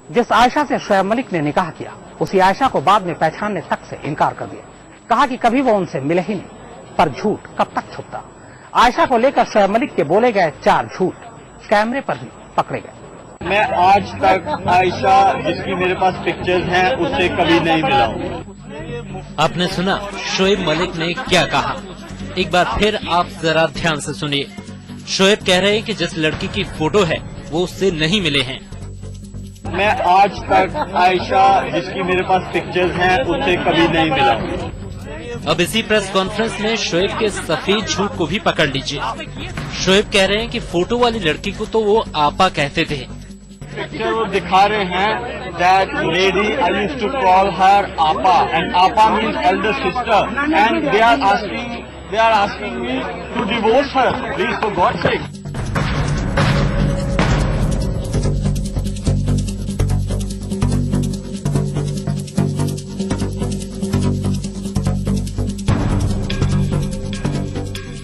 जिस आयशा से शोएब मलिक ने निकाह किया, उसी आयशा को बाद में पहचानने तक से इनकार कर दिया। कहा कि कभी वो उनसे मिले ही नहीं। पर झूठ कब तक छुपता। आयशा को लेकर शोएब मलिक के बोले गए 4 झूठ कैमरे पर भी पकड़े गए। मैं आज तक आयशा, जिसकी मेरे पास पिक्चर्स हैं, उससे कभी नहीं मिला हूँ। आपने सुना शोएब मलिक ने क्या कहा। एक बार फिर आप जरा ध्यान से सुनिए। शोएब कह रहे हैं कि जिस लड़की की फोटो है वो उससे नहीं मिले हैं। मैं आज तक आयशा, जिसकी मेरे पास पिक्चर्स हैं, उससे कभी नहीं मिला हूँ। अब इसी प्रेस कॉन्फ्रेंस में शोएब के सफेद झूठ को भी पकड़ लीजिए। शोएब कह रहे हैं कि फोटो वाली लड़की को तो वो आपा कहते थे। पिक्चर वो दिखा रहे हैं that lady I used to call her आपा एंड आपा means elder sister and they are asking me to divorce her, please for God sake.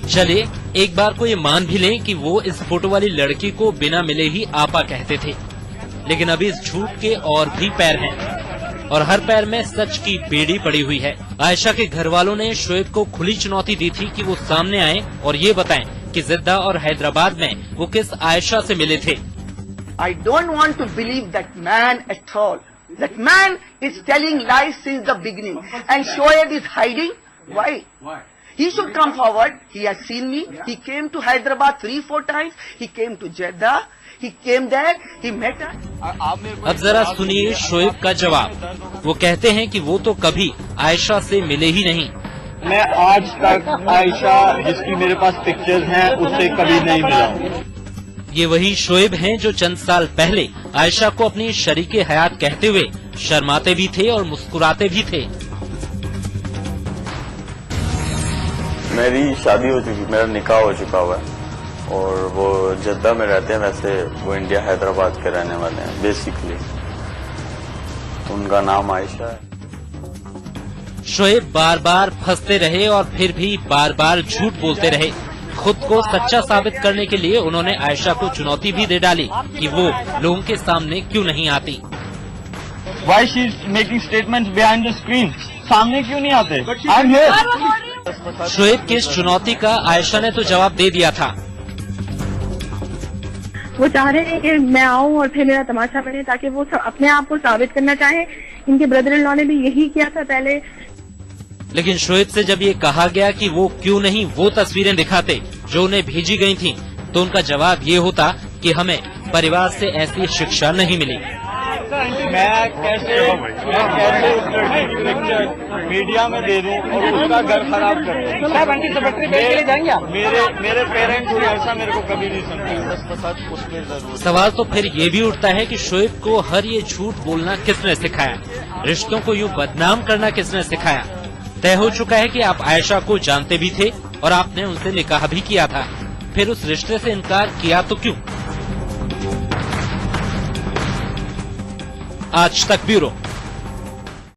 चलिए एक बार को ये मान भी लें कि वो इस फोटो वाली लड़की को बिना मिले ही आपा कहते थे, लेकिन अभी इस झूठ के और भी पैर हैं और हर पैर में सच की बेड़ी पड़ी हुई है। आयशा के घर वालों ने शोएब को खुली चुनौती दी थी कि वो सामने आए और ये बताएं कि जिद्दा और हैदराबाद में वो किस आयशा से मिले थे। I don't want to believe that man at all. That man is telling lies since the beginning, and Shoaib is hiding. Why? He should come forward. He has seen me. He came to Hyderabad 3-4 times. He came to Jeddah. He came there. He met us. अब जरा सुनिए शोएब का जवाब। वो कहते हैं कि वो तो कभी आयशा से मिले ही नहीं। मैं आज तक आयशा, जिसकी मेरे पास पिक्चर्स हैं, उससे कभी नहीं मिला हूँ। ये वही शोएब हैं जो चंद साल पहले आयशा को अपनी शरीके हयात कहते हुए शर्माते भी थे और मुस्कुराते भी थे। मेरी शादी हो चुकी, मेरा निकाह हो चुका हुआ है और वो जद्दा में रहते हैं। वैसे वो इंडिया हैदराबाद के रहने वाले हैं बेसिकली। उनका नाम आयशा है। शोएब बार बार फंसते रहे और फिर भी बार बार झूठ बोलते रहे। खुद को सच्चा साबित करने के लिए उन्होंने आयशा को चुनौती भी दे डाली कि वो लोगों के सामने क्यों नहीं आती। Why she is making statements behind the screen? सामने क्यों नहीं आते? I'm here. शोएब की इस चुनौती का आयशा ने तो जवाब दे दिया था। वो चाह रहे हैं कि मैं आऊं और फिर मेरा तमाशा बने, ताकि वो अपने आप को साबित करना चाहे। इनके ब्रदर इन लॉ ने भी यही किया था पहले। लेकिन शोएब से जब ये कहा गया कि वो क्यों नहीं वो तस्वीरें दिखाते जो उन्हें भेजी गई थीं, तो उनका जवाब ये होता कि हमें परिवार से ऐसी शिक्षा नहीं मिली। मैं कैसे उस लड़की की पिक्चर मीडिया में दे दूं और उसका घर खराब कर दूं? मेरे पेरेंट्स ने ऐसा मेरे को कभी नहीं समझाया। सवाल तो फिर ये भी उठता है कि शोएब को हर ये झूठ बोलना किसने सिखाया, रिश्तों को यूं बदनाम करना किसने सिखाया। तय हो चुका है कि आप आयशा को जानते भी थे और आपने उनसे निकाह भी किया था, फिर उस रिश्ते से इनकार किया तो क्यों। आज तक ब्यूरो।